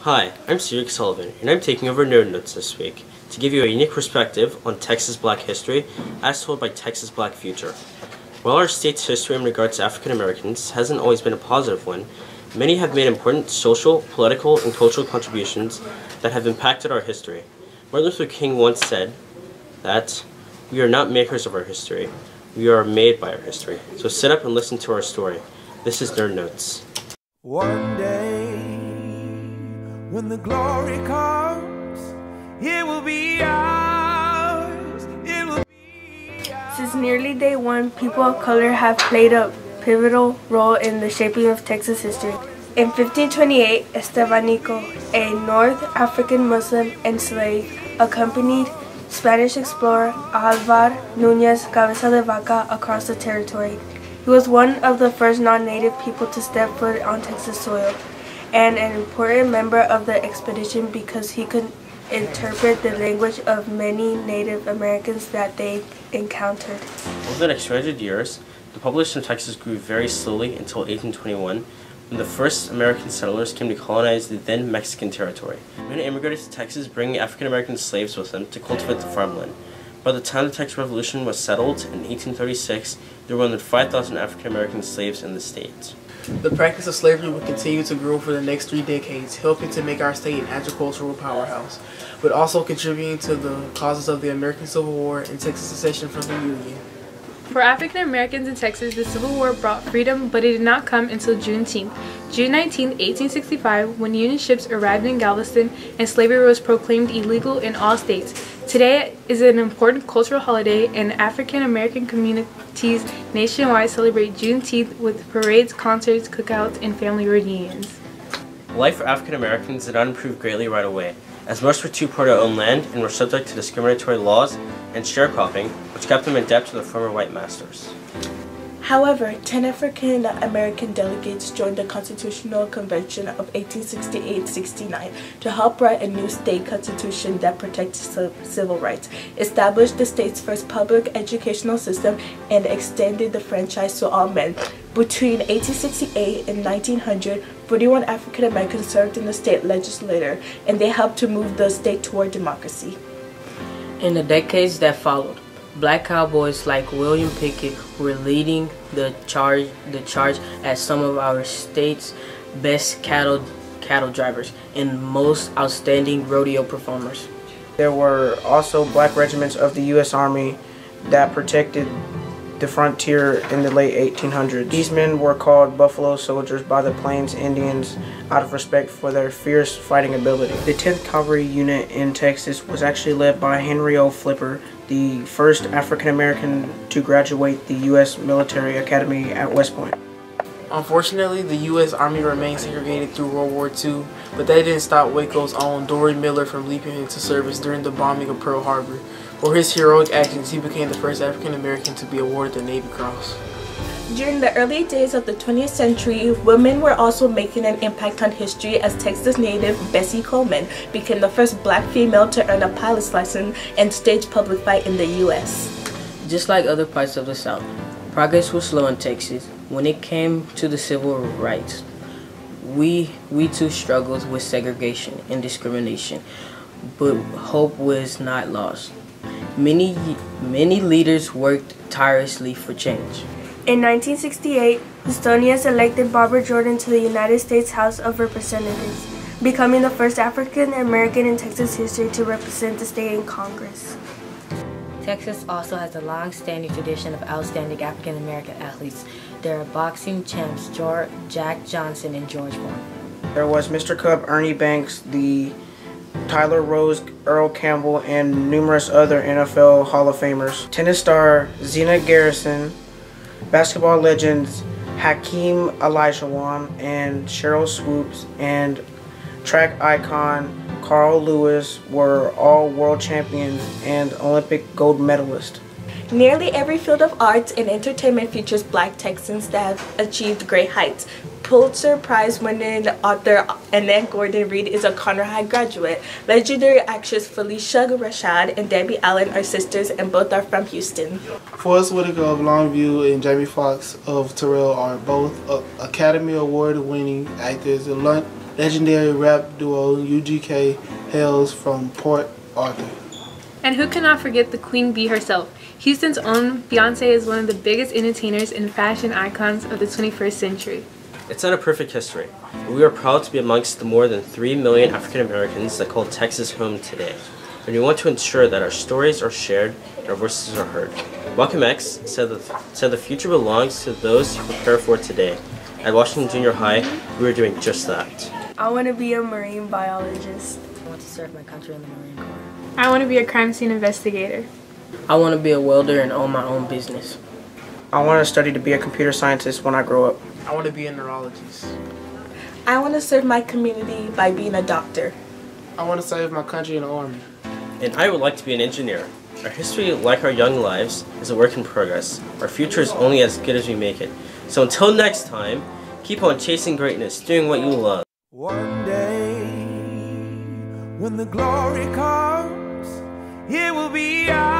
Hi, I'm Cedric Sullivan, and I'm taking over Nerd Notes this week to give you a unique perspective on Texas Black history as told by Texas Black Future. While our state's history in regards to African Americans hasn't always been a positive one, many have made important social, political, and cultural contributions that have impacted our history. Martin Luther King once said that we are not makers of our history, we are made by our history. So sit up and listen to our story. This is Nerd Notes. One day, when the glory comes, it will be ours, it will be ours. Since nearly day one, people of color have played a pivotal role in the shaping of Texas history. In 1528, Estevanico, a North African Muslim enslaved, accompanied Spanish explorer Alvar Núñez Cabeza de Vaca across the territory. He was one of the first non-native people to step foot on Texas soil, and an important member of the expedition because he could interpret the language of many Native Americans that they encountered. Over the next 200 years, the population of Texas grew very slowly until 1821, when the first American settlers came to colonize the then Mexican territory. Many immigrated to Texas, bringing African American slaves with them to cultivate the farmland. By the time the Texas Revolution was settled in 1836, there were more than 5,000 African American slaves in the state. The practice of slavery would continue to grow for the next 3 decades, helping to make our state an agricultural powerhouse, but also contributing to the causes of the American Civil War and Texas secession from the Union. For African Americans in Texas, the Civil War brought freedom, but it did not come until Juneteenth. June 19, 1865, when Union ships arrived in Galveston and slavery was proclaimed illegal in all states. Today is an important cultural holiday, and African American communities nationwide celebrate Juneteenth with parades, concerts, cookouts, and family reunions. Life for African Americans did not improve greatly right away, as most were too poor to own land and were subject to discriminatory laws and sharecropping, which kept them in debt to their former white masters. However, 10 African American delegates joined the Constitutional Convention of 1868-69 to help write a new state constitution that protected civil rights, established the state's first public educational system, and extended the franchise to all men. Between 1868 and 1900, 41 African Americans served in the state legislature, and they helped to move the state toward democracy. In the decades that followed, Black cowboys like William Pickett were leading the charge as some of our state's best cattle drivers and most outstanding rodeo performers. There were also black regiments of the U.S. Army that protected the frontier in the late 1800s. These men were called Buffalo Soldiers by the Plains Indians out of respect for their fierce fighting ability. The 10th Cavalry Unit in Texas was actually led by Henry O. Flipper, the first African American to graduate the U.S. Military Academy at West Point. Unfortunately, the U.S. Army remained segregated through World War II, but that didn't stop Waco's own Dory Miller from leaping into service during the bombing of Pearl Harbor. For his heroic actions, he became the first African American to be awarded the Navy Cross. During the early days of the 20th century, women were also making an impact on history as Texas native Bessie Coleman became the first black female to earn a pilot's license and stage public fight in the U.S. Just like other parts of the South, progress was slow in Texas. When it came to the civil rights, we too struggled with segregation and discrimination, but hope was not lost. Many leaders worked tirelessly for change. In 1968, Estonians elected Barbara Jordan to the United States House of Representatives, becoming the first African American in Texas history to represent the state in Congress. Texas also has a long-standing tradition of outstanding African American athletes. There are boxing champs Jack Johnson and George Foreman. There was Mr. Cub Ernie Banks, the Tyler Rose, Earl Campbell, and numerous other NFL Hall of Famers. Tennis star Zena Garrison, basketball legends Hakeem Olajuwon and Cheryl Swoops, and track icon Carl Lewis were all world champions and Olympic gold medalists. Nearly every field of arts and entertainment features black Texans that have achieved great heights. Pulitzer Prize-winning author Annette Gordon Reed is a Conner High graduate. Legendary actress Felicia Rashad and Debbie Allen are sisters, and both are from Houston. Forrest Whitaker of Longview and Jamie Foxx of Terrell are both Academy Award-winning actors. legendary rap duo UGK hails from Port Arthur. And who cannot forget the Queen Bee herself? Houston's own Beyonce is one of the biggest entertainers and fashion icons of the 21st century. It's not a perfect history, but we are proud to be amongst the more than 3 million African Americans that call Texas home today. And we want to ensure that our stories are shared and our voices are heard. Malcolm X said the future belongs to those who prepare for it today. At Washington Junior High, we are doing just that. I want to be a marine biologist. I want to serve my country in the Marine Corps. I want to be a crime scene investigator. I want to be a welder and own my own business. I want to study to be a computer scientist when I grow up. I want to be a neurologist. I want to serve my community by being a doctor. I want to save my country in the Army. And I would like to be an engineer. Our history, like our young lives, is a work in progress. Our future is only as good as we make it. So until next time, keep on chasing greatness, doing what you love. One day, when the glory comes, it will be ours.